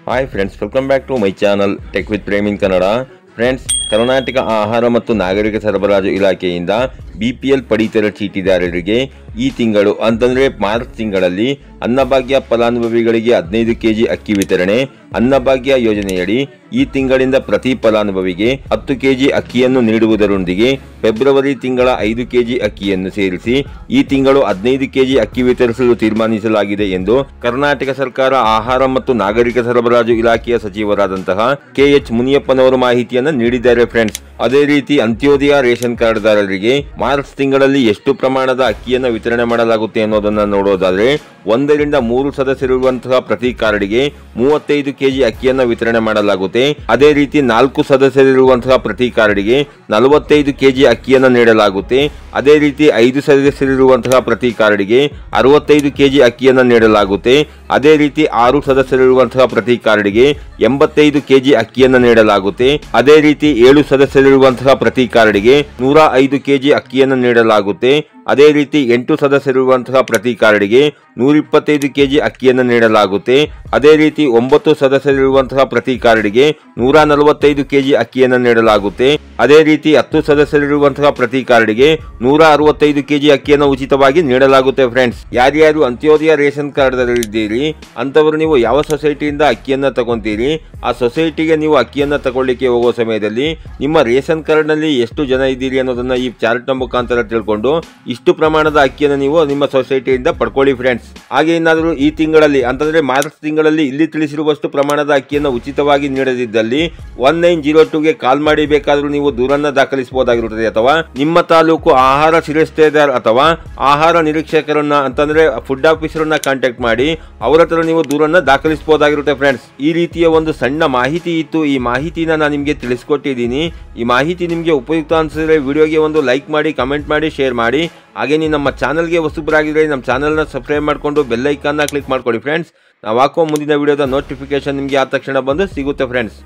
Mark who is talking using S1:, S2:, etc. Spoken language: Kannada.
S1: Hi friends, welcome back to my channel tech with Prem in Kannada. Friends, Karnataka ಆಹಾರ ಮತ್ತು ನಾಗರಿಕ ಸರಬರಾಜು ಇಲಾಖೆಯಿಂದ BPL ಪಡಿತರ ಚೀಟಿದಾರರಿಗೆ ಈ ತಿಂಗಳು ಅಂತಂದರೆ ಮಾರ್ಚ್ ತಿಂಗಳಲ್ಲಿ ಅನ್ನಭಾಗ್ಯ ಫಲಾನುಭವಿಗಳಿಗೆ 15 kg ಅಕ್ಕಿ ವಿತರಣೆ. ಅನ್ನಭಾಗ್ಯ ಯೋಜನೆಯಡಿ ಈ ತಿಂಗಳಿಂದ ಪ್ರತಿ ಫಲಾನುಭವಿಗೆ 10 kg ಅಕ್ಕಿಯನ್ನು ನೀಡುವುದರೊಂದಿಗೆ ಫೆಬ್ರವರಿ ತಿಂಗಳ 5 kg ಅಕ್ಕಿಯನ್ನು ಸೇರಿಸಿ ಈ ತಿಂಗಳು 15 kg ಅಕ್ಕಿ ವಿತರಿಸಲು ತೀರ್ಮಾನಿಸಲಾಗಿದೆ ಎಂದು ಕರ್ನಾಟಕ ಸರ್ಕಾರ ಆಹಾರ ಮತ್ತು ನಾಗರಿಕ ಸರಬರಾಜು ಇಲಾಖೆಯ ಸಚಿವರಾದಂತಹ KH ಮುನಿಯಪ್ಪನವರು ಮಾಹಿತಿಯನ್ನು ನೀಡಿದ್ದಾರೆ. ಫ್ರೆಂಡ್ಸ್, ಅದೇ ರೀತಿ ಅಂತ್ಯೋದಯ ರೇಷನ್ ಕಾರ್ಡ್ದಾರರಿಗೆ ಮಾರ್ಚ್ ತಿಂಗಳಲ್ಲಿ ಎಷ್ಟು ಪ್ರಮಾಣದ ಅಕ್ಕಿಯನ್ನು ವಿತರಣೆ ಮಾಡಲಾಗುತ್ತೆ ಅನ್ನೋದನ್ನು ನೋಡೋದಾದ್ರೆ 1 ರಿಂದ 3 ಸದಸ್ಯರಿರುವಂತಹ ಪ್ರತಿ ಕಾರ್ಡ್ಗೆ 35 kg ಅಕ್ಕಿಯನ್ನು ವಿತರಣೆ ಮಾಡಲಾಗುತ್ತೆ. ಅದೇ ರೀತಿ 4 ಸದಸ್ಯರಿರುವಂತಹ ಪ್ರತಿ ಕಾರ್ಡ್ಗೆ 45 kg ಅಕ್ಕಿಯನ್ನು ನೀಡಲಾಗುತ್ತೆ. ಅದೇ ರೀತಿ 5 ಸದಸ್ಯರಿರುವಂತಹ ಪ್ರತಿ ಕಾರ್ಡ್ಗೆ 65 kg ಅಕ್ಕಿಯನ್ನು ನೀಡಲಾಗುತ್ತೆ. ಅದೇ ರೀತಿ 6 ಸದಸ್ಯರಿರುವಂತಹ ಪ್ರತಿ ಕಾರ್ಡ್ಗೆ 85 kg ಅಕ್ಕಿಯನ್ನು ನೀಡಲಾಗುತ್ತೆ. ಅದೇ ರೀತಿ 7 ಸದಸ್ಯರಿರುವಂತಹ ಪ್ರತಿ ಕಾರ್ಡ್ಗೆ 105 kg ಅಕ್ಕಿಯನ್ನು ನೀಡಲಾಗುತ್ತೆ. ಅದೇ ರೀತಿ 8 ಸದಸ್ಯರಿರುವಂತಹ ಪ್ರತಿ ಕಾರ್ಡ್ಗೆ 125 kg ಅಕ್ಕಿಯನ್ನು ನೀಡಲಾಗುತ್ತೆ. ಅದೇ ರೀತಿ 9 ಸದಸ್ಯರಿರುವಂತಹ ಪ್ರತಿ ಕಾರ್ಡ್ಗೆ 145 kg ಅಕ್ಕಿಯನ್ನು ನೀಡಲಾಗುತ್ತೆ. ಅದೇ ರೀತಿ 10 ಸದಸ್ಯರಿರುವಂತಹ ಪ್ರತಿ ಕಾರ್ಡ್ಗೆ 165 kg ಅಕ್ಕಿಯನ್ನು ಉಚಿತವಾಗಿ ನೀಡಲಾಗುತ್ತೆ. ಫ್ರೆಂಡ್ಸ್, ಯಾರ್ಯಾರು ಅಂತ್ಯೋದಯ ರೇಷನ್ ಕಾರ್ಡ್ದಲ್ಲಿದ್ದೀರಿ ಅಂತವರು ನೀವು ಯಾವ ಸೊಸೈಟಿಯಿಂದ ಅಕ್ಕಿಯನ್ನು ತಗೊಂತೀರಿ, ಆ ಸೊಸೈಟಿಗೆ ನೀವು ಅಕ್ಕಿಯನ್ನು ತಗೊಳ್ಳಿಕ್ಕೆ ಹೋಗೋ ಸಮಯದಲ್ಲಿ ನಿಮ್ಮ ರೇಷನ್ ಕಾರ್ಡ್ನಲ್ಲಿ ಎಷ್ಟು ಜನ ಇದ್ದೀರಿ ಅನ್ನೋದನ್ನ ಈ ಚಾರ್ಟ್ನ ಮುಖಾಂತರ ತಿಳ್ಕೊಂಡು ಇಷ್ಟು ಪ್ರಮಾಣದ ಅಕ್ಕಿಯನ್ನು ನೀವು ನಿಮ್ಮ ಸೊಸೈಟಿಯಿಂದ ಪಡ್ಕೊಳ್ಳಿ. ಫ್ರೆಂಡ್ಸ್, ಹಾಗೆ ಏನಾದರೂ ಈ ತಿಂಗಳಲ್ಲಿ ಅಂತಂದ್ರೆ ಮಾರ್ಚ್ ತಿಂಗಳಲ್ಲಿ ಇಲ್ಲಿ ತಿಳಿಸಿರುವಷ್ಟು ಪ್ರಮಾಣದ ಅಕ್ಕಿಯನ್ನು ಉಚಿತವಾಗಿ ನೀಡದಿದ್ದಲ್ಲಿ 1902ಗೆ ಕಾಲ್ ಮಾಡಿ ಬೇಕಾದರೂ ನೀವು ದೂರನ್ನ ದಾಖಲಿಸಬಹುದಾಗಿರುತ್ತದೆ. ಅಥವಾ ನಿಮ್ಮ ತಾಲೂಕು ಆಹಾರ ಶಿರಸ್ತೇದಾರ್ ಅಥವಾ ಆಹಾರ ನಿರೀಕ್ಷಕರನ್ನ ಅಂತಂದ್ರೆ ಫುಡ್ ಆಫೀಸರ್ನ ಕಾಂಟ್ಯಾಕ್ಟ್ ಮಾಡಿ ಅವರ ಹತ್ರ ನೀವು ದೂರನ್ನ ದಾಖಲಿಸಬಹುದಾಗಿರುತ್ತೆ. ಫ್ರೆಂಡ್ಸ್, ಈ ರೀತಿಯ ಒಂದು ಸಣ್ಣ ಮಾಹಿತಿ ಇತ್ತು. ಈ ಮಾಹಿತಿನ ನಾನು ನಿಮಗೆ ತಿಳಿಸ್ಕೊಟ್ಟಿದ್ದೀನಿ. ಈ ಮಾಹಿತಿ ನಿಮಗೆ ಉಪಯುಕ್ತ ಅನಿಸಿದ್ರೆ ವಿಡಿಯೋಗೆ ಒಂದು ಲೈಕ್ ಮಾಡಿ, ಕಮೆಂಟ್ ಮಾಡಿ, ಶೇರ್ ಮಾಡಿ. ಹಾಗೆ ನೀವು ನಮ್ಮ ಚಾನಲ್ಗೆ ಹೊಸಬರಾಗಿದ್ರೆ ನಮ್ಮ ಚಾನಲ್ನ ಸಬ್ಸ್ಕ್ರೈಬ್ ಮಾಡಿಕೊಂಡು ಬೆಲ್ ಐಕಾನ್ನ ಕ್ಲಿಕ್ ಮಾಡ್ಕೊಳ್ಳಿ. ಫ್ರೆಂಡ್ಸ್, ನಾವು ಹಾಕೋ ಮುಂದಿನ ವಿಡಿಯೋದ ನೋಟಿಫಿಕೇಶನ್ ನಿಮಗೆ ಆದ ತಕ್ಷಣ ಬಂದು ಸಿಗುತ್ತೆ. ಫ್ರೆಂಡ್ಸ್.